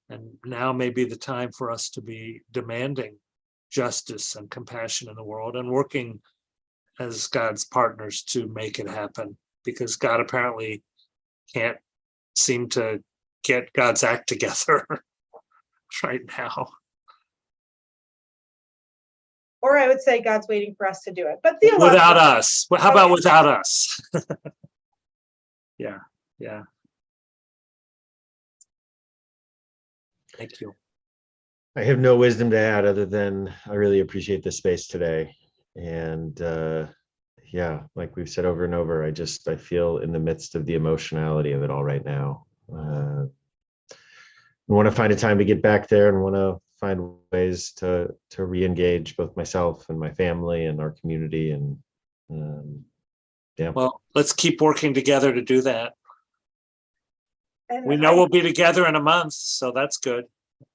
And now may be the time for us to be demanding justice and compassion in the world and working as God's partners to make it happen, because God apparently can't seem to get God's act together right now. Or I would say God's waiting for us to do it. But without us. How about without us? Yeah. Thank you. I have no wisdom to add other than I really appreciate this space today. And like we've said over and over, I feel in the midst of the emotionality of it all right now. I want to find a time to get back there and want to find ways to re-engage both myself and my family and our community. And Well, let's keep working together to do that. And we know we'll be together in a month, so that's good.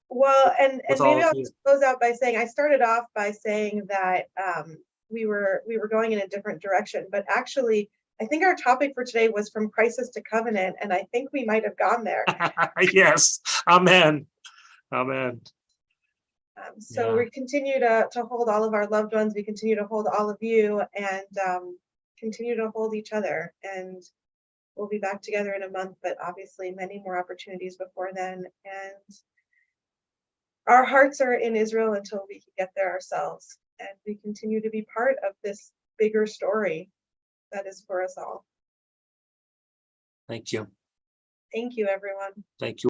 Well, and maybe I'll just close out by saying, I started off by saying that we were going in a different direction, but actually I think our topic for today was from crisis to covenant, and I think we might have gone there. Yes, amen. So we continue to hold all of our loved ones. We continue to hold all of you, and continue to hold each other. And we'll be back together in a month, but obviously many more opportunities before then. And our hearts are in Israel until we can get there ourselves. And we continue to be part of this bigger story that is for us all. Thank you. Thank you, everyone. Thank you.